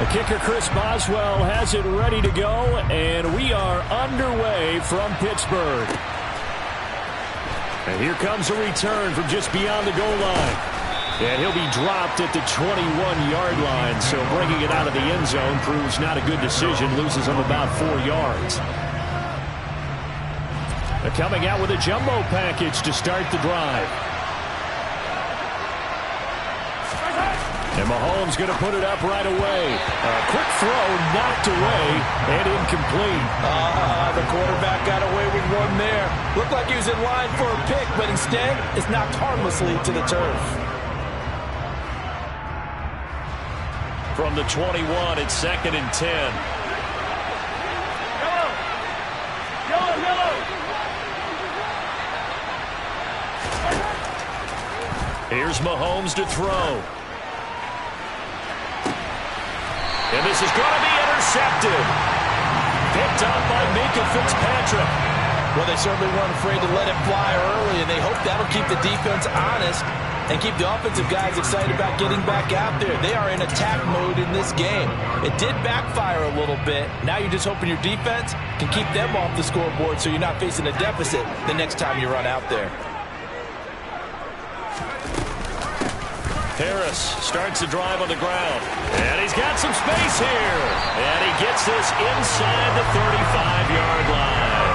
The kicker, Chris Boswell, has it ready to go, and we are underway from Pittsburgh. And here comes a return from just beyond the goal line. And he'll be dropped at the 21-yard line, so bringing it out of the end zone proves not a good decision, loses him about 4 yards. They're coming out with a jumbo package to start the drive. And Mahomes going to put it up right away. A quick throw knocked away and incomplete. The quarterback got away with one there. Looked like he was in line for a pick, but instead it's knocked harmlessly to the turf. From the 21, it's 2nd and 10. Here's Mahomes to throw. And this is going to be intercepted. Picked up by Minkah Fitzpatrick. Well, they certainly weren't afraid to let it fly early, and they hope that'll keep the defense honest and keep the offensive guys excited about getting back out there. They are in attack mode in this game. It did backfire a little bit. Now you're just hoping your defense can keep them off the scoreboard so you're not facing a deficit the next time you run out there. Harris starts the drive on the ground. And he's got some space here. And he gets this inside the 35-yard line.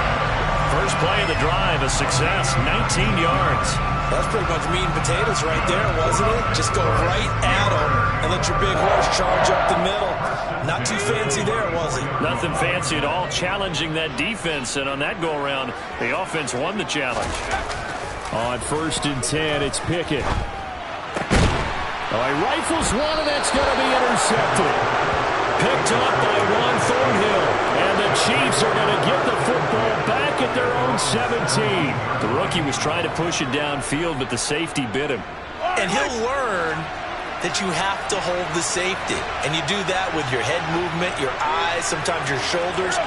First play of the drive, a success, 19 yards. That's pretty much meat and potatoes right there, wasn't it? Just go right at him and let your big horse charge up the middle. Not too fancy there, was it? Nothing fancy at all, challenging that defense. And on that go-around, the offense won the challenge. On 1st and 10, it's Pickett. Oh, he rifles one, and that's going to be intercepted. Picked up by Juan Thornhill. And the Chiefs are going to get the football back at their own 17. The rookie was trying to push it downfield, but the safety bit him. And he'll learn that you have to hold the safety. And you do that with your head movement, your eyes, sometimes your shoulders.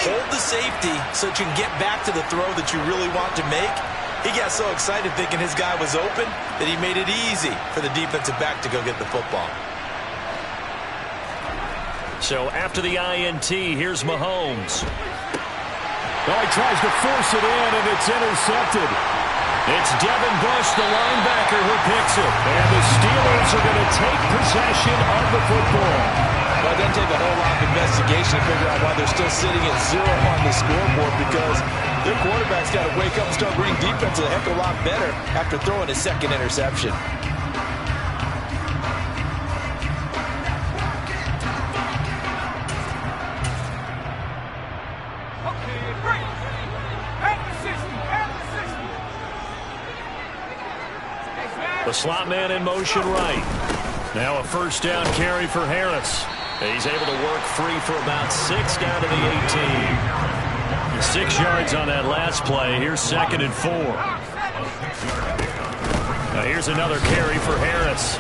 Hold the safety so that you can get back to the throw that you really want to make. He got so excited thinking his guy was open that he made it easy for the defensive back to go get the football. So after the INT, here's Mahomes. Oh, he tries to force it in, and it's intercepted. It's Devin Bush, the linebacker, who picks it. And the Steelers are going to take possession of the football. Well, it doesn't take a whole lot of investigation to figure out why they're still sitting at 0 on the scoreboard, because their quarterback's got to wake up and start reading defense a heck of a lot better after throwing his 2nd interception. The slot man in motion right. Now a 1st down carry for Harris. He's able to work free for about 6 down to the 18. 6 yards on that last play. Here's 2nd and 4. Now here's another carry for Harris.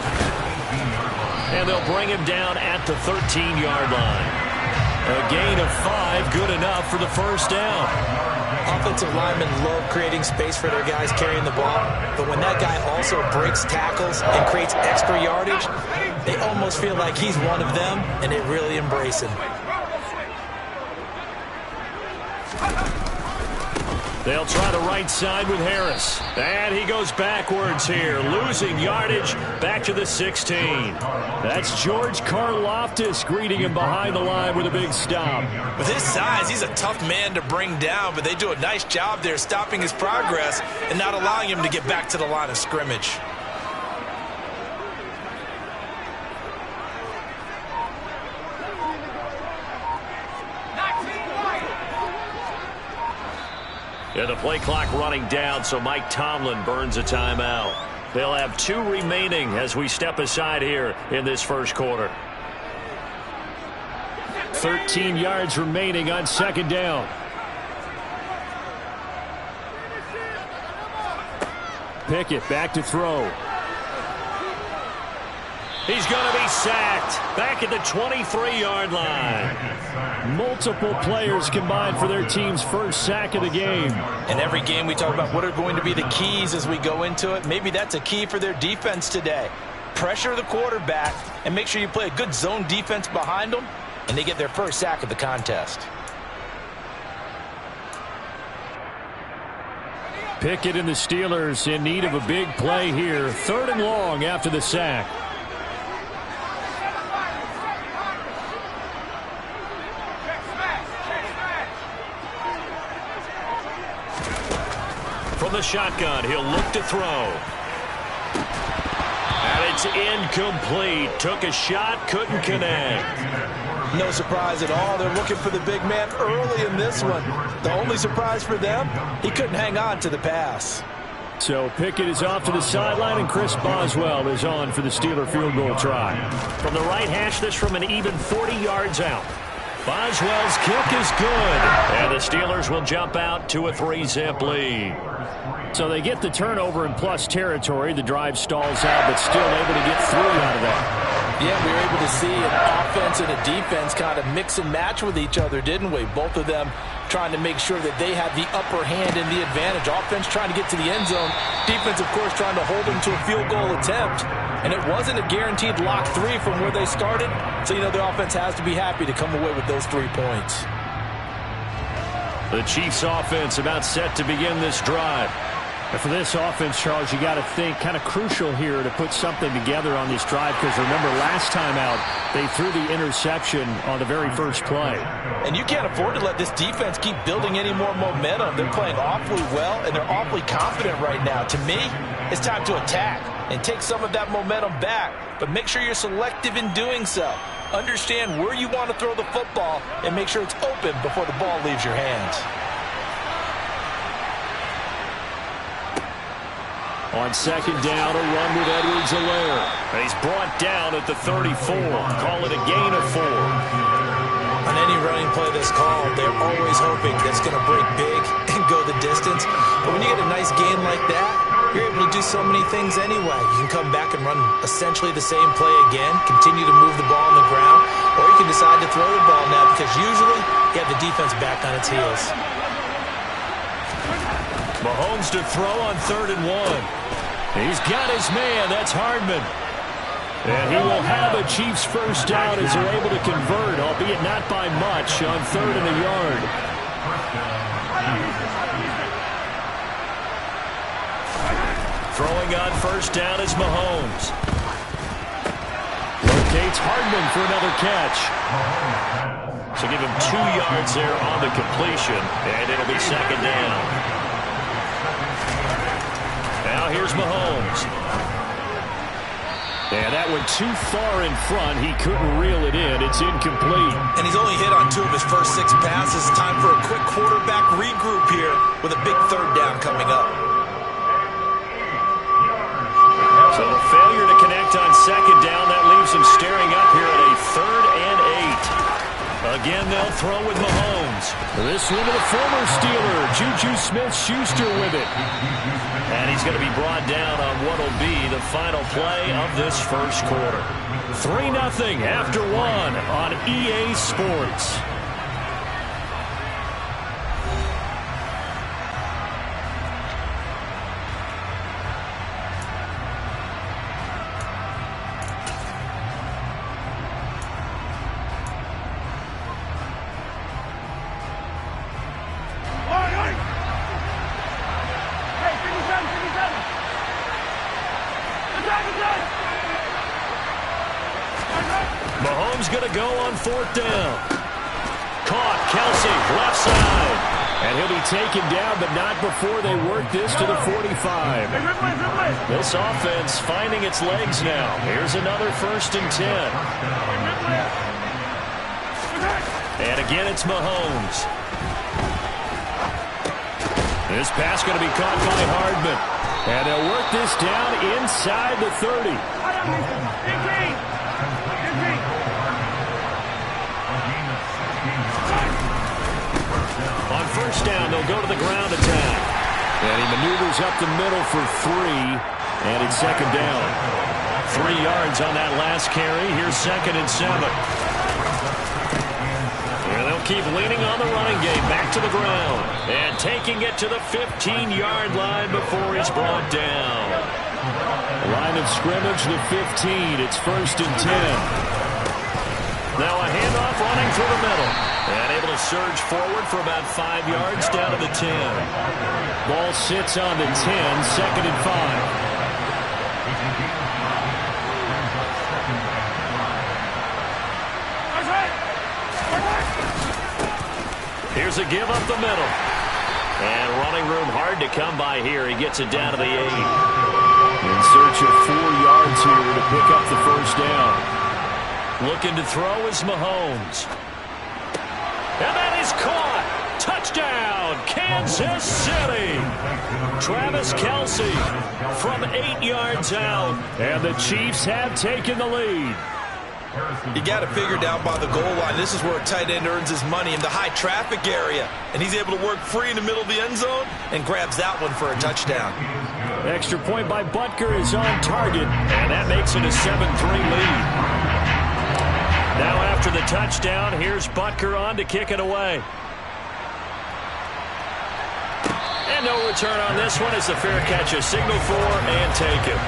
And they'll bring him down at the 13-yard line. A gain of 5, good enough for the 1st down. Offensive linemen love creating space for their guys carrying the ball, but when that guy also breaks tackles and creates extra yardage, they almost feel like he's one of them, and they really embrace him. They'll try the right side with Harris. And he goes backwards here, losing yardage back to the 16. That's George Karlaftis greeting him behind the line with a big stop. With his size, he's a tough man to bring down, but they do a nice job there stopping his progress and not allowing him to get back to the line of scrimmage. Yeah, the play clock running down, so Mike Tomlin burns a timeout. They'll have 2 remaining as we step aside here in this 1st quarter. 13 yards remaining on 2nd down. Pickett back to throw. He's going to be sacked back at the 23-yard line. Multiple players combined for their team's 1st sack of the game. In every game we talk about what are going to be the keys as we go into it. Maybe that's a key for their defense today. pressure the quarterback and make sure you play a good zone defense behind them, and they get their first sack of the contest. Pickett and the Steelers in need of a big play here. 3rd and long after the sack. From the shotgun, he'll look to throw. And it's incomplete. Took a shot, couldn't connect. No surprise at all. They're looking for the big man early in this one. The only surprise for them, he couldn't hang on to the pass. So Pickett is off to the sideline, and Chris Boswell is on for the Steeler field goal try. From the right hash, this from an even 40 yards out. Boswell's kick is good. And the Steelers will jump out to a 3-zip lead. So they get the turnover in plus territory. The drive stalls out, but still able to get 3 out of that. Yeah, we were able to see an offense and a defense kind of mix and match with each other, didn't we? Both of them trying to make sure that they had the upper hand and the advantage. Offense trying to get to the end zone. Defense, of course, trying to hold them to a field goal attempt. And it wasn't a guaranteed lock 3 from where they started. So, you know, the offense has to be happy to come away with those 3 points. The Chiefs offense about set to begin this drive. And for this offense, Charles, you got to think kind of crucial here to put something together on this drive, because remember last time out they threw the interception on the very first play. And you can't afford to let this defense keep building any more momentum. They're playing awfully well, and they're awfully confident right now. To me, it's time to attack and take some of that momentum back, but make sure you're selective in doing so. Understand where you want to throw the football and make sure it's open before the ball leaves your hands. On 2nd down, a run with Edwards-Helaire. He's brought down at the 34. Call it a gain of 4. On any running play that's called, they're always hoping that's going to break big and go the distance. But when you get a nice gain like that, you're able to do so many things anyway. You can come back and run essentially the same play again, continue to move the ball on the ground, or you can decide to throw the ball now because usually you have the defense back on its heels. Mahomes to throw on 3rd and 1. He's got his man. That's Hardman. And he will have a Chiefs first down as they're able to convert, albeit not by much, on 3rd and a yard. Throwing on 1st down is Mahomes. Locates Hardman for another catch. So give him 2 yards there on the completion, and it'll be 2nd down. Now here's Mahomes. Yeah, that went too far in front. He couldn't reel it in. It's incomplete. And he's only hit on 2 of his first 6 passes. Time for a quick quarterback regroup here with a big 3rd down coming up. So the failure to connect on 2nd down, that leaves him staring up here at a 3rd and 8. Again, they'll throw with Mahomes. This one to the former Steeler, Juju Smith-Schuster with it. And he's going to be brought down on what will be the final play of this first quarter. 3-0 after 1 on EA Sports. Mahomes going to go on 4th down. Caught, Kelsey, left side. And he'll be taken down, but not before they work this to the 45. This offense finding its legs now. Here's another 1st and 10. And again, it's Mahomes. This pass going to be caught by Hardman. And they'll work this down inside the 30. On 1st down, they'll go to the ground attack. And he maneuvers up the middle for 3. And it's 2nd down. 3 yards on that last carry. Here's 2nd and 7. And they'll keep leaning on the running game. Back to the ground. And taking it to the 15-yard line before he's brought down. Line of scrimmage, the 15. It's 1st and 10. Now a handoff running through the middle. And able to surge forward for about 5 yards down to the 10. Ball sits on the 10, 2nd and 5. Here's a give up the middle. And running room hard to come by here. He gets it down to the 8. In search of 4 yards here to pick up the 1st down. Looking to throw is Mahomes. And that is caught. Touchdown, Kansas City. Travis Kelce from 8 yards out. And the Chiefs have taken the lead. You got it figured out by the goal line. This is where a tight end earns his money, in the high traffic area. And he's able to work free in the middle of the end zone and grabs that one for a touchdown. Extra point by Butker is on target, and that makes it a 7-3 lead. Now after the touchdown, here's Butker on to kick it away. And no return on this one as the fair catch is signaled for and taken.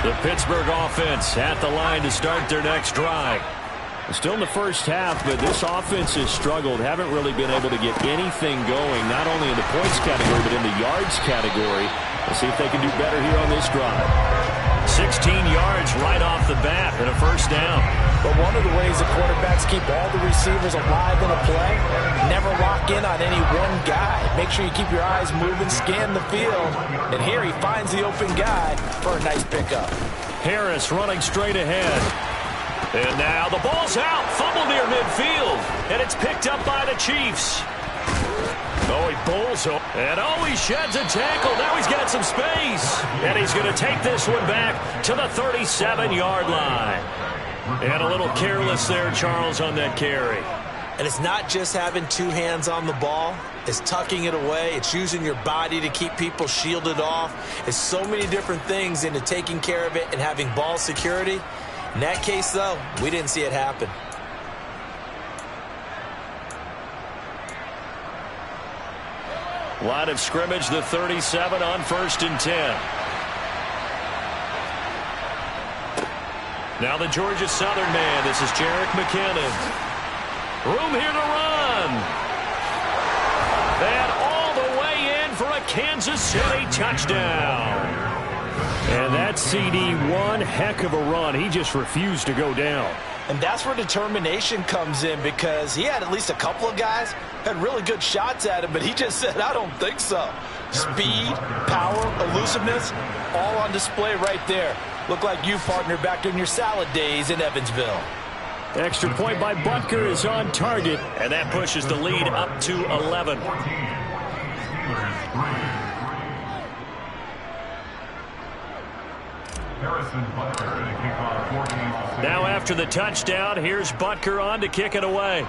The Pittsburgh offense at the line to start their next drive. Still in the first half, but this offense has struggled. Haven't really been able to get anything going, not only in the points category, but in the yards category. We'll see if they can do better here on this drive. 16 yards right off the bat and a 1st down. But one of the ways the quarterbacks keep all the receivers alive in a play, never lock in on any one guy. Make sure you keep your eyes moving, scan the field. And here he finds the open guy for a nice pickup. Harris running straight ahead. And now the ball's out. Fumble near midfield. And it's picked up by the Chiefs. Oh, he bowls him. And he sheds a tackle. Now he's got some space. And he's going to take this one back to the 37-yard line. And a little careless there, Charles, on that carry. And it's not just having 2 hands on the ball. It's tucking it away. It's using your body to keep people shielded off. It's so many different things into taking care of it and having ball security. In that case, though, we didn't see it happen. Line of scrimmage, the 37 on 1st and 10. Now the Georgia Southern man. This is Jerick McKinnon. Room here to run. And all the way in for a Kansas City touchdown. And that CD, one heck of a run. He just refused to go down. And that's where determination comes in, because he had at least a couple of guys had really good shots at him, but he just said, I don't think so. Speed, power, elusiveness, all on display right there. Look like you, partner, back in your salad days in Evansville. Extra point by Butker is on target, and that pushes the lead up to 11. Now after the touchdown, here's Butker on to kick it away.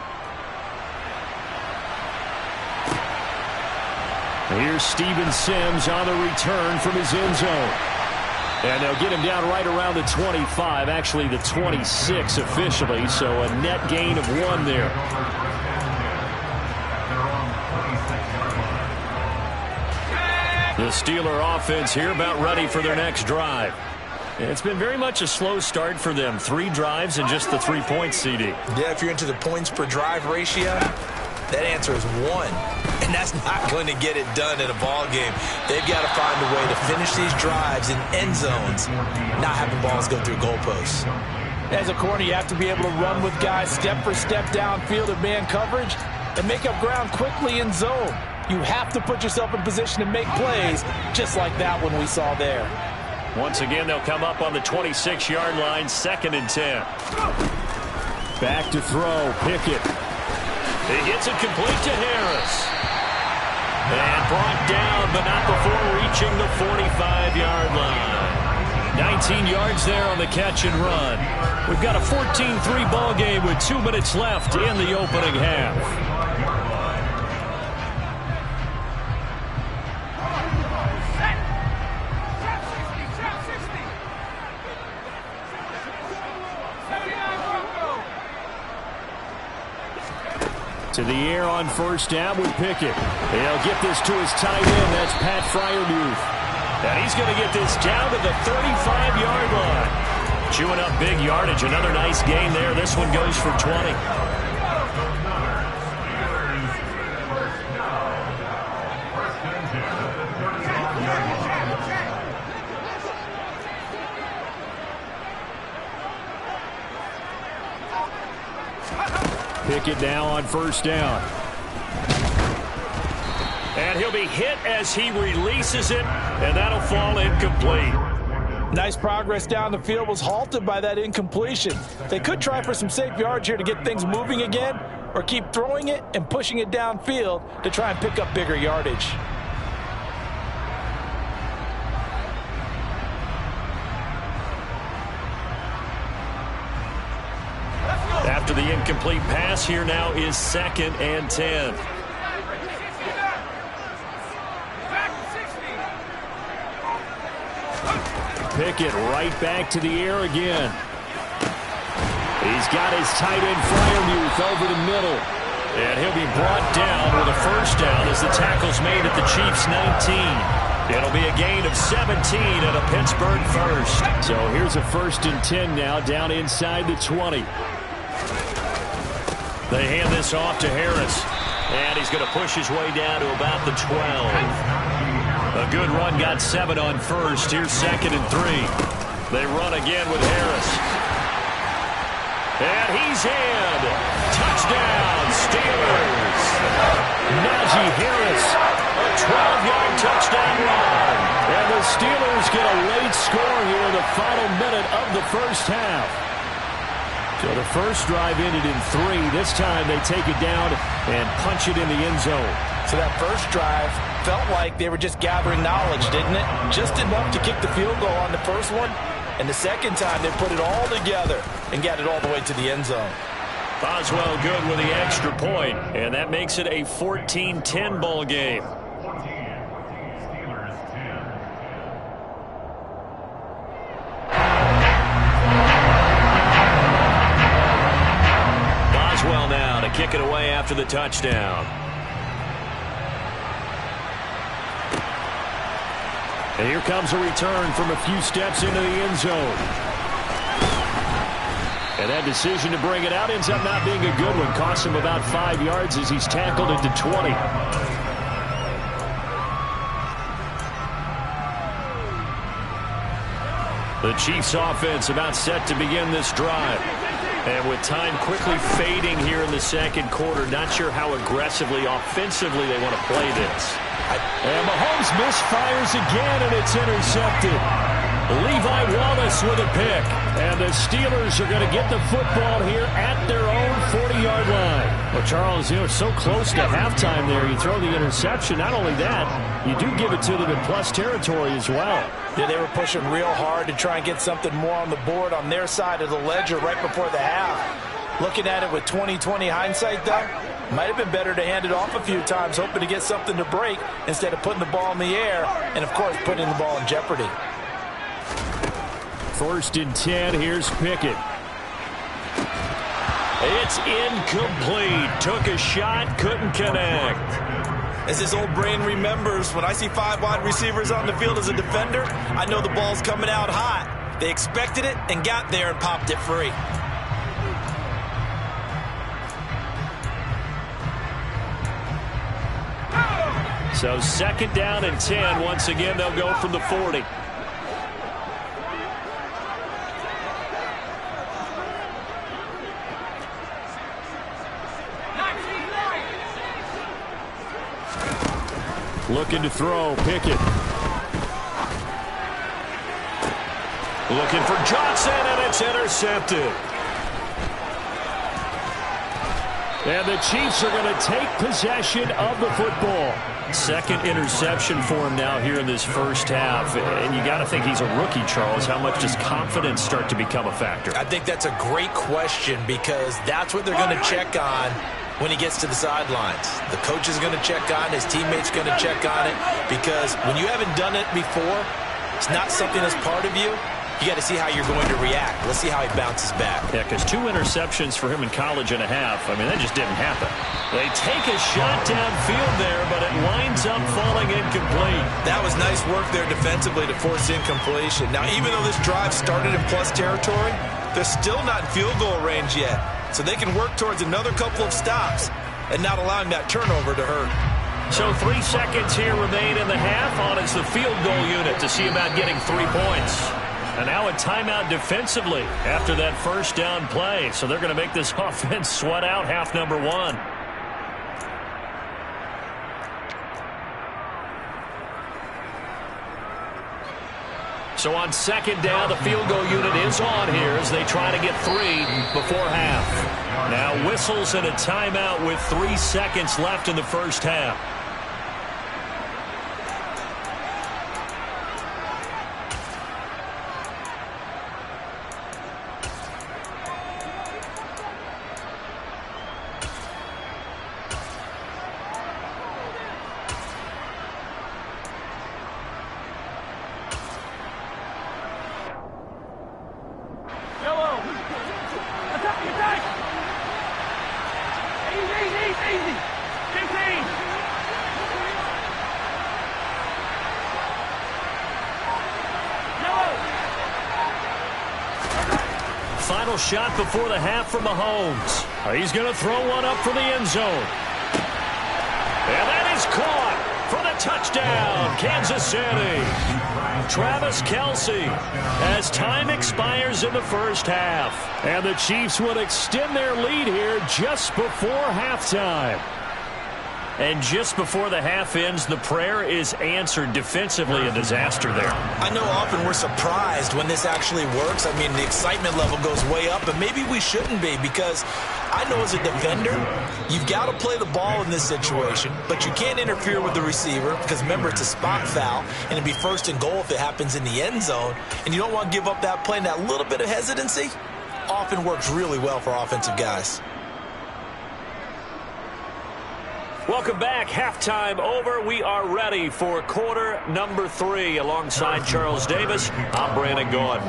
Here's Steven Sims on the return from his end zone. And they'll get him down right around the 25, actually the 26 officially, so a net gain of 1 there. The Steeler offense here about ready for their next drive. It's been very much a slow start for them. 3 drives and just the 3 points, CD. Yeah, if you're into the points per drive ratio, that answer is 1. And that's not going to get it done in a ball game. They've got to find a way to finish these drives in end zones, not having balls go through goalposts. As a corner, you have to be able to run with guys step for step downfield in man coverage and make up ground quickly in zone. You have to put yourself in position to make plays, just like that one we saw there. Once again, they'll come up on the 26-yard line, 2nd and 10. Back to throw, Pickett. He gets it complete to Harris. And brought down, but not before reaching the 45-yard line. 19 yards there on the catch and run. We've got a 14-3 ball game with 2 minutes left in the opening half. To the air on first down with Pickett. He'll get this to his tight end. That's Pat Fryermuth. And he's going to get this down to the 35-yard line. Chewing up big yardage. Another nice gain there. This one goes for 20. Pickett now on first down. And he'll be hit as he releases it, and that'll fall incomplete. Nice progress down the field, was halted by that incompletion. They could try for some safe yards here to get things moving again, or keep throwing it and pushing it downfield to try and pick up bigger yardage. After the incomplete pass, here now is 2nd and 10. Pickett right back to the air again. He's got his tight end Fryermuth over the middle. And he'll be brought down with a first down as the tackle's made at the Chiefs' 19. It'll be a gain of 17 and a Pittsburgh first. So here's a 1st and 10 now down inside the 20. They hand this off to Harris. And he's going to push his way down to about the 12. A good run, got 7 on first. Here's 2nd and 3. They run again with Harris. And he's in. Touchdown, Steelers. Najee Harris, a 12-yard touchdown run. And the Steelers get a late score here in the final minute of the first half. So the first drive ended in 3. This time they take it down and punch it in the end zone. So that first drive felt like they were just gathering knowledge, didn't it? Just enough to kick the field goal on the first one. And the second time they put it all together and got it all the way to the end zone. Boswell good with the extra point, and that makes it a 14-10 ball game. Boswell now to kick it away after the touchdown. And here comes a return from a few steps into the end zone. And that decision to bring it out ends up not being a good one. Costs him about 5 yards as he's tackled into 20. The Chiefs offense about set to begin this drive. And with time quickly fading here in the second quarter, not sure how aggressively, offensively they want to play this. And Mahomes misfires again, and it's intercepted. Levi Wallace with a pick. And the Steelers are going to get the football here at their own 40-yard line. Well, Charles, you know, so close to halftime there. You throw the interception. Not only that, you do give it to them in plus territory as well. Yeah, they were pushing real hard to try and get something more on the board on their side of the ledger right before the half. Looking at it with 20/20 hindsight, though, might have been better to hand it off a few times, hoping to get something to break instead of putting the ball in the air and, of course, putting the ball in jeopardy. 1st and 10. Here's Pickett. It's incomplete. Took a shot, couldn't connect. As his old brain remembers, when I see 5 wide receivers on the field as a defender, I know the ball's coming out hot. They expected it and got there and popped it free. So 2nd down and 10. Once again, they'll go from the 40. Looking to throw, Pickett. Looking for Johnson, and it's intercepted. And the Chiefs are going to take possession of the football. 2nd interception for him now here in this first half. And you got to think he's a rookie, Charles. How much does confidence start to become a factor? I think that's a great question because that's what they're going to check on when he gets to the sidelines. The coach is going to check on it. His teammates going to check on it because when you haven't done it before, it's not something that's part of you. you got to see how you're going to react. Let's see how he bounces back. Yeah, because 2 interceptions for him in college and a half. I mean, that just didn't happen. They take a shot downfield there, but it winds up falling incomplete. That was nice work there defensively to force incompletion. Now, even though this drive started in plus territory, they're still not in field goal range yet. So they can work towards another couple of stops and not allowing that turnover to hurt. So 3 seconds here remain in the half on as the field goal unit to see about getting 3 points. And now a timeout defensively after that first down play. So they're going to make this offense sweat out half number 1. So on second down, the field goal unit is on here as they try to get 3 before half. Now whistles and a timeout with 3 seconds left in the first half. Final shot before the half from Mahomes. He's going to throw one up for the end zone. And that is caught for the touchdown, Kansas City. Travis Kelce as time expires in the first half. And the Chiefs will extend their lead here just before halftime. And just before the half ends, the prayer is answered. Defensively, a disaster there. I know often we're surprised when this actually works. I mean, the excitement level goes way up, but maybe we shouldn't be, because I know as a defender, you've got to play the ball in this situation, but you can't interfere with the receiver because, remember, it's a spot foul, and it'd be first and goal if it happens in the end zone, and you don't want to give up that play. And that little bit of hesitancy often works really well for offensive guys. Welcome back. Halftime over. We are ready for quarter number 3. Alongside Charles Davis, I'm Brandon Gaughan.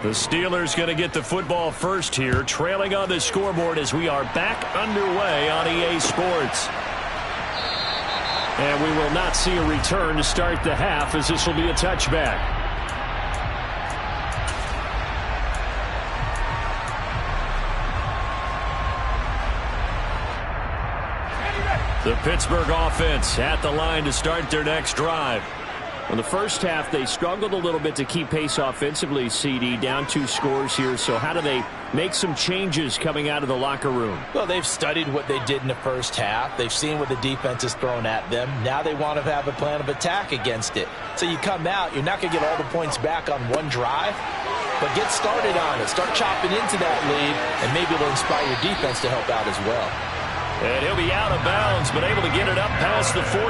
The Steelers going to get the football first here, trailing on the scoreboard as we are back underway on EA Sports. And we will not see a return to start the half, as this will be a touchback. The Pittsburgh offense at the line to start their next drive. In the first half, they struggled a little bit to keep pace offensively, CD, down 2 scores here. So how do they make some changes coming out of the locker room? Well, they've studied what they did in the first half. They've seen what the defense has thrown at them. Now they want to have a plan of attack against it. So you come out, you're not going to get all the points back on one drive, but get started on it. Start chopping into that lead, and maybe it'll inspire your defense to help out as well. And he'll be out of bounds, but able to get it up past the 45.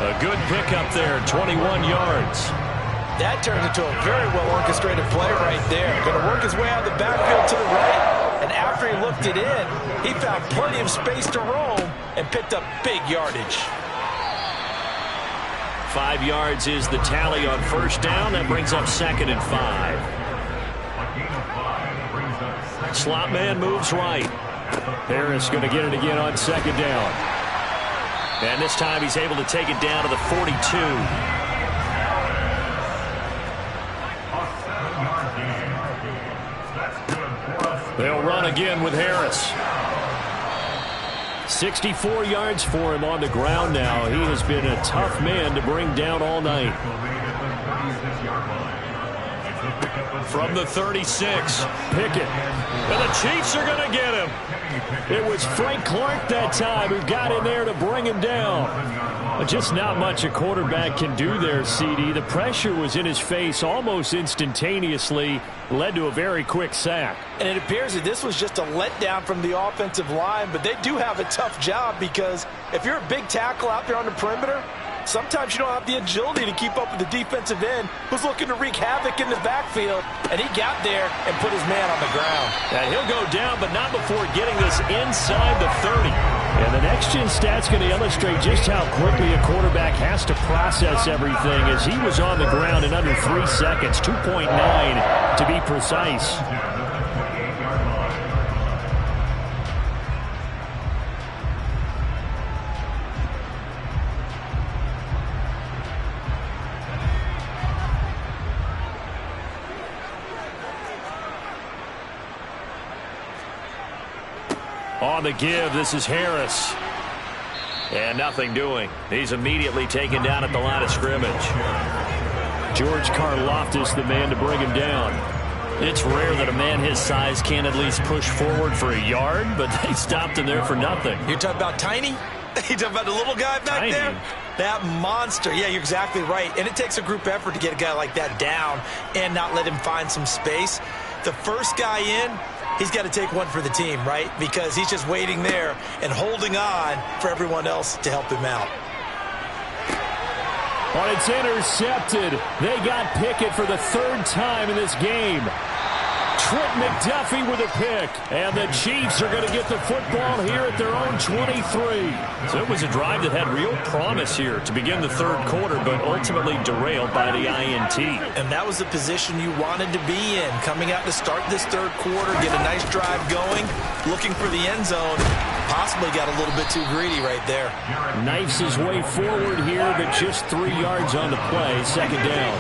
A good pickup there, 21 yards. That turned into a very well-orchestrated play right there. Going to work his way out of the backfield to the right, and after he looked it in, he found plenty of space to roam and picked up big yardage. 5 yards is the tally on first down. That brings up 2nd and 5. Slot man moves right. Harris going to get it again on 2nd down. And this time he's able to take it down to the 42. They'll run again with Harris. 64 yards for him on the ground now. He has been a tough man to bring down all night. From the 36, Pickett. And the Chiefs are going to get him. It was Frank Clark that time who got in there to bring him down. Just not much a quarterback can do there, CD. The pressure was in his face almost instantaneously, led to a very quick sack. And it appears that this was just a letdown from the offensive line, but they do have a tough job, because if you're a big tackle out there on the perimeter, Sometimes you don't have the agility to keep up with the defensive end who's looking to wreak havoc in the backfield, and he got there and put his man on the ground. And he'll go down, but not before getting this inside the 30. And the next-gen stat's going to illustrate just how quickly a quarterback has to process everything, as he was on the ground in under 3 seconds, 2.9 to be precise. On the give, this is Harris. And nothing doing. He's immediately taken down at the line of scrimmage. George Karlaftis, the man to bring him down. It's rare that a man his size can't at least push forward for a yard, but they stopped him there for nothing. You're talking about tiny? You're talking about the little guy back there? That monster. Yeah, you're exactly right. And it takes a group effort to get a guy like that down and not let him find some space. The first guy in, he's got to take one for the team, right? Because he's just waiting there and holding on for everyone else to help him out. Well, it's intercepted. They got Pickett for the 3rd time in this game. Trent McDuffie with a pick. And the Chiefs are going to get the football here at their own 23. So it was a drive that had real promise here to begin the 3rd quarter, but ultimately derailed by the INT. And that was the position you wanted to be in. Coming out to start this 3rd quarter, get a nice drive going, looking for the end zone. Possibly got a little bit too greedy right there. Knifes his way forward here, but just 3 yards on the play. 2nd down.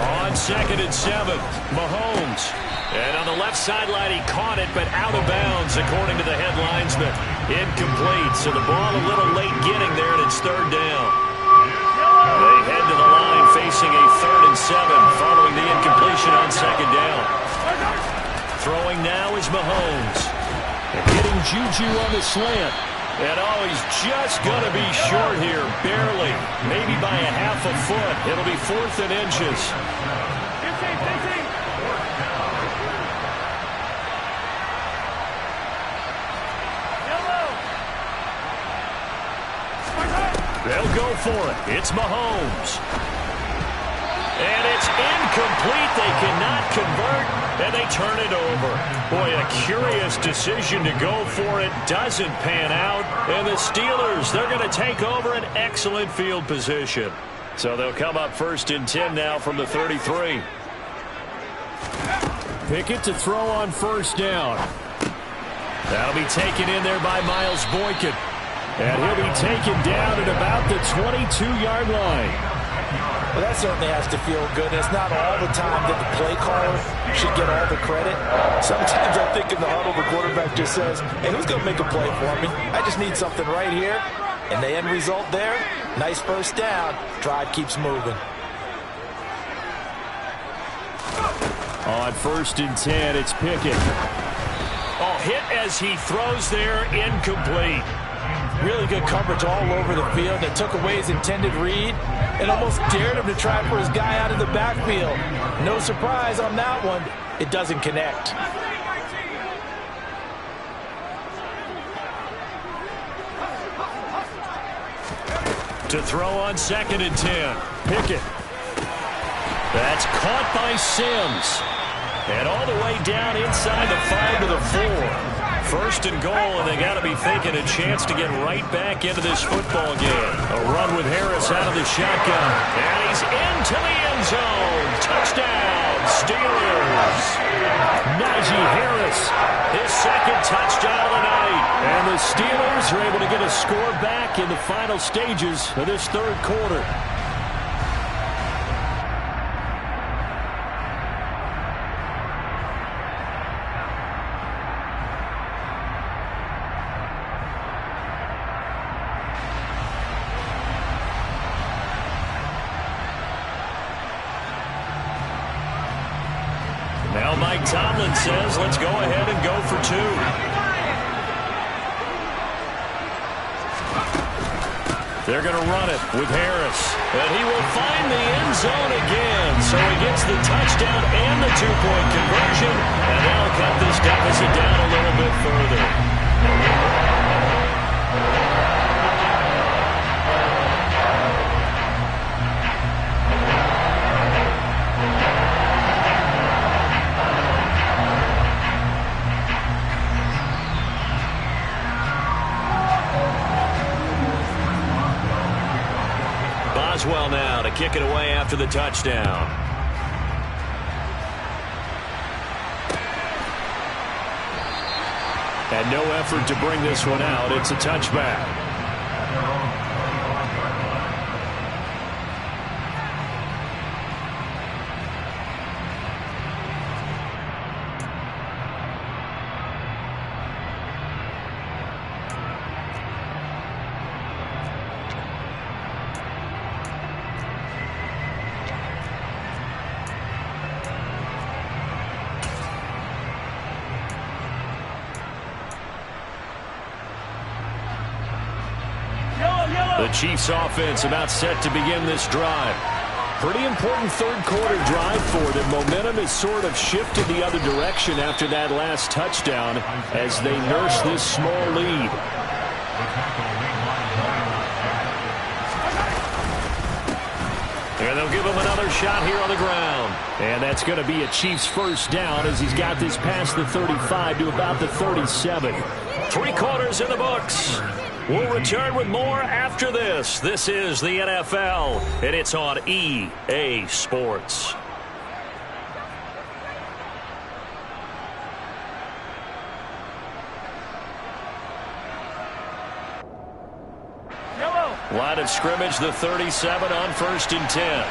On 2nd and 7, Mahomes. And on the left sideline, he caught it, but out of bounds, according to the head linesman. Incomplete, so the ball a little late getting there, and it's 3rd down. They head to the line facing a 3rd and 7, following the incompletion on 2nd down. Throwing now is Mahomes. And getting Juju on the slant. And oh, he's just going to be short here, barely. Maybe by a half a foot. It'll be 4th and inches. They'll go for it. It's Mahomes. And it's incomplete. They cannot convert, and they turn it over. Boy, a curious decision to go for it. Doesn't pan out. And the Steelers, they're going to take over an excellent field position. So they'll come up 1st and 10 now from the 33. Pickett to throw on 1st down. That'll be taken in there by Miles Boykin. And he'll be taken down at about the 22-yard line. Well, that certainly has to feel good. It's not all the time that the play caller should get all the credit. Sometimes I think in the huddle, the quarterback just says, hey, who's going to make a play for me? I just need something right here. And the end result there, nice 1st down. Drive keeps moving. On 1st and 10, it's Pickett. Oh, hit as he throws there, incomplete. Really good coverage all over the field that took away his intended read and almost dared him to try for his guy out of the backfield. No surprise on that one. It doesn't connect. To throw on 2nd and 10. Pickett. That's caught by Sims. And all the way down inside the 5 to the 4. 1st and goal, and they got to be thinking a chance to get right back into this football game. A run with Harris out of the shotgun. And he's into the end zone. Touchdown, Steelers. Najee Harris, his 2nd touchdown of the night. And the Steelers are able to get a score back in the final stages of this 3rd quarter. Now Mike Tomlin says, let's go ahead and go for 2. They're going to run it with Harris. And he will find the end zone again. So he gets the touchdown and the 2-point conversion. And they'll cut this deficit down a little bit further. kick it away after the touchdown. And no effort to bring this one out. It's a touchback. The Chiefs offense about set to begin this drive. Pretty important third quarter drive for them. Momentum has sort of shifted the other direction after that last touchdown as they nurse this small lead. And they'll give him another shot here on the ground. And that's going to be a Chiefs first down as he's got this past the 35 to about the 37. 3 quarters in the books. We'll return with more after this. This is the NFL, and it's on EA Sports. Line of scrimmage, the 37 on 1st and 10.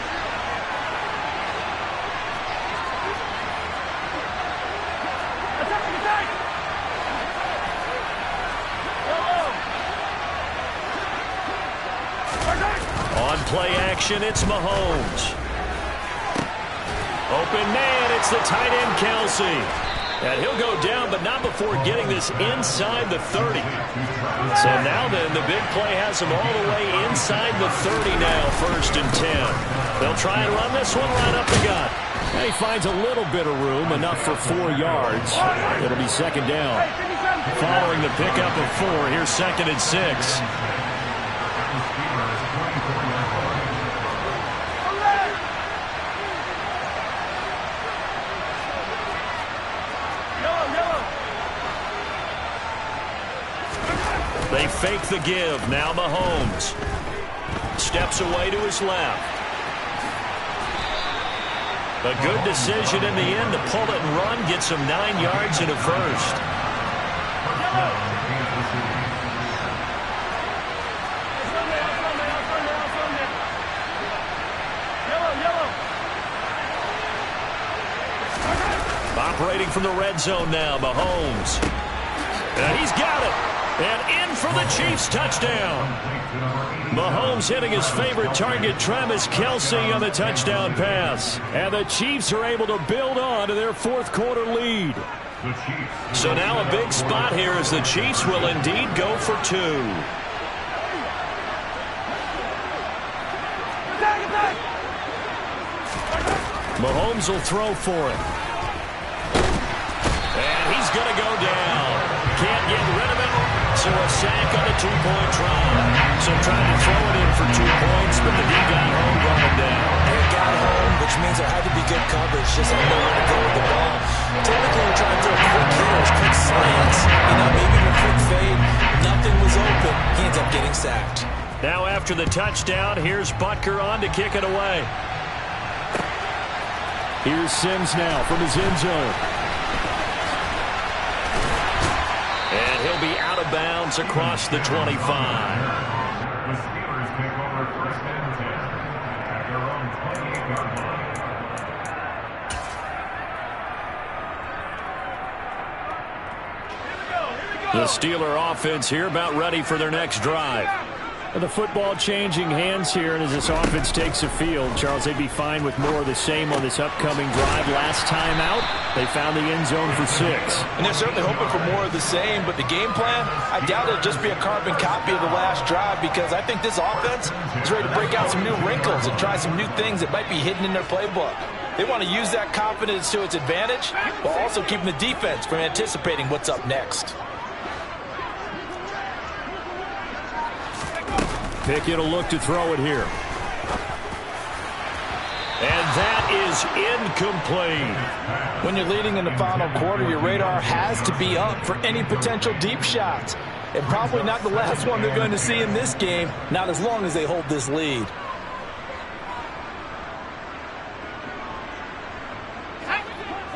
Play action, it's Mahomes. Open man, it's the tight end Kelsey. And he'll go down, but not before getting this inside the 30. So now then, the big play has him all the way inside the 30 now, 1st and 10. They'll try and run this one right up the gut. And he finds a little bit of room, enough for 4 yards. It'll be 2nd down. Following the pickup of 4, here's 2nd and 6. They fake the give. Now Mahomes steps away to his left. A good decision in the end to pull it and run. Gets him 9 yards and a first. Operating from the red zone now, Mahomes. And he's got it. And in for the Chiefs touchdown. Mahomes hitting his favorite target, Travis Kelce, on the touchdown pass. And the Chiefs are able to build on to their 4th quarter lead. So now a big spot here as the Chiefs will indeed go for 2. Mahomes will throw for it. And he's going to go down. Can't get rid of it. So a sack on a 2-point try. So trying to throw it in for 2 points, but the D got home, brought him down. It got home, which means there had to be good coverage. Just had nowhere to go with the ball. Typically, we're trying to throw quick hitters, quick slants. Maybe even a quick fade. Nothing was open. He ends up getting sacked. Now after the touchdown, here's Butker on to kick it away. Here's Sims now from his end zone. And he'll be out of bounds across the 25. The Steelers take over 1st and 10 at their own 28-yard line. The Steeler offense here about ready for their next drive. The football changing hands here, and as this offense takes the field, Charles, they'd be fine with more of the same on this upcoming drive. Last time out, they found the end zone for 6. And they're certainly hoping for more of the same, but the game plan, I doubt it'll just be a carbon copy of the last drive, because I think this offense is ready to break out some new wrinkles and try some new things that might be hidden in their playbook. They want to use that confidence to its advantage, while also keeping the defense from anticipating what's up next. Pickett will look to throw it here. And that is incomplete. When you're leading in the final quarter, your radar has to be up for any potential deep shots. And probably not the last one they're going to see in this game, not as long as they hold this lead.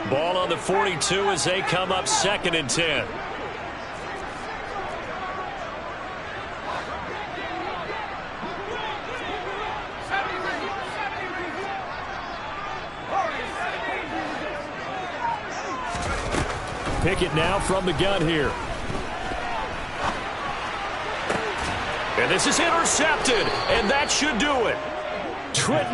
Ball on the 42 as they come up 2nd and 10. Pickett now from the gun here. And this is intercepted, and that should do it. Trent